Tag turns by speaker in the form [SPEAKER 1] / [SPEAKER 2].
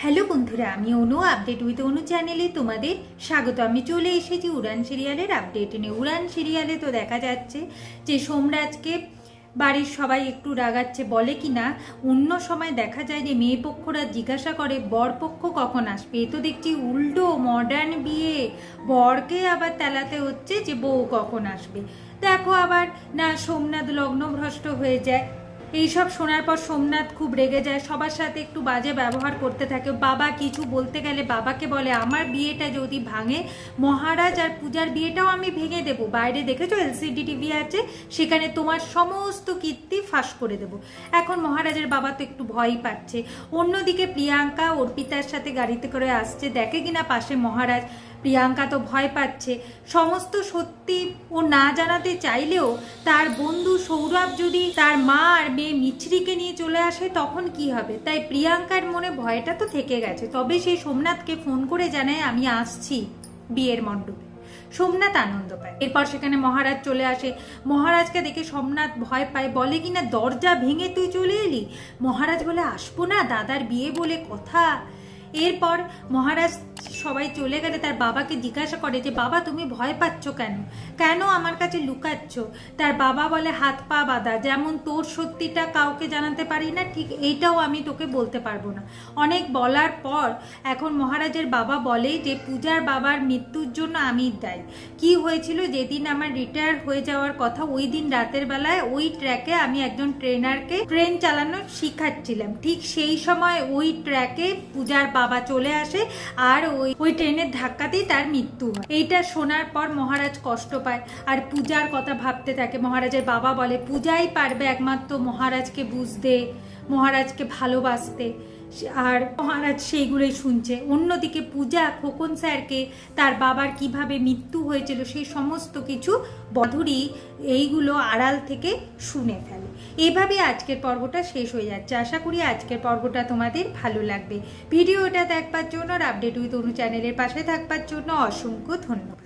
[SPEAKER 1] Hello বন্ধুরা, আমি অনু update with অনু চ্যানেলে তোমাদের স্বাগত। আমি চলে এসেছি উড়ান সিরিয়ালের আপডেট নিয়ে। উড়ান সিরিয়ালে তো দেখা যাচ্ছে যে সোমরাজকে বাড়ির সবাই একটু রাগাচ্ছে, বলে কি না অন্য সময় দেখা যায় যে মেয়ে পক্ষরা জিজ্ঞাসা করে বরপক্ষ কখন আসবে। এ তো দেখছি উল্টো মডার্ন বিয়ে, বরকে আবার তেলাতে হচ্ছে যে বউ কখন আসবে। দেখো আবার না সোমনাথ লগ্নভ্রষ্ট হয়ে যায়। এইসব শোনার পর সোমনাথ খুব রেগে যায়, সবার সাথে একটু বাজে ব্যবহার করতে থাকে। বাবা কিছু বলতে গেলে বাবাকে বলে আমার বিয়েটা যদি ভাঙে মহারাজ আর পূজার বিয়েটাও আমি ভেঙে দেব। বাইরে দেখেছো এলসিডি টিভি আছে, সেখানে তোমার সমস্ত কীর্তি ফাঁস করে দেব। এখন মহারাজের বাবা তো একটু ভয়ই পাচ্ছে। অন্যদিকে প্রিয়াঙ্কা অর্পিতার সাথে গাড়িতে করে আসছে, দেখে কিনা পাশে মহারাজ। প্রিয়াঙ্কা তো ভয় পাচ্ছে। সমস্ত সত্যি ও না জানাতে চাইলেও তার বন্ধু সৌরভ যদি তার মা আর মেয়ে মিছরিকে নিয়ে চলে আসে তখন কি হবে, তাই প্রিয়াঙ্কার মনে ভয়টা তো থেকে গেছে। তবে সে সোমনাথকে ফোন করে জানায় আমি আসছি বিয়ের মণ্ডপে। সোমনাথ আনন্দ পায়। এরপর সেখানে মহারাজ চলে আসে। মহারাজকে দেখে সোমনাথ ভয় পায়, বলে কিনা দরজা ভেঙে তুই চলে এলি। মহারাজ বলে আসবো না, দাদার বিয়ে বলে কথা। এরপর মহারাজ সবাই চলে গেলে তার বাবাকে জিজ্ঞাসা করে যে বাবা তুমি ভয় পাচ্ছ কেন, কেন আমার কাছে লুকাচ্ছ। তার বাবা বলে হাত পা বাঁধা, যেমন তোর সত্যিটা কাউকে জানাতে পারি না ঠিক এইটাও আমি তোকে বলতে পারবো না। অনেক বলার পর এখন মহারাজের বাবা বলে যে পূজার বাবার মৃত্যুর জন্য আমি দায়ী। কি হয়েছিল, যেদিন আমার রিটায়ার হয়ে যাওয়ার কথা ওই দিন রাতের বেলায় ওই ট্র্যাকে আমি একজন ট্রেনারকে ট্রেন চালানো শিখাচ্ছিলাম, ঠিক সেই সময় ওই ট্র্যাকে পূজার বাবা চলে আসে আর ওই ট্রেনের ধাক্কাতেই তার মৃত্যু হয়। এইটা শোনার পর মহারাজ কষ্ট পায় আর পূজার কথা ভাবতে থাকে। মহারাজের বাবা বলে পূজাই পারবে একমাত্র মহারাজকে বুঝতে, মহারাজকে ভালোবাসতে, আর মহারাজ সেইগুলোই শুনছে। অন্যদিকে পূজা খোকন স্যারকে তার বাবার কিভাবে মৃত্যু হয়েছিল সেই সমস্ত কিছু বধূরী এইগুলো আড়াল থেকে শুনে ফেলে। এভাবে আজকের পর্বটা শেষ হয়ে যাচ্ছে। আশা করি আজকের পর্বটা তোমাদের ভালো লাগবে। ভিডিওটা দেখবার জন্য আর আপডেট উইথ অনু চ্যানেলের পাশে থাকবার জন্য অসংখ্য ধন্যবাদ।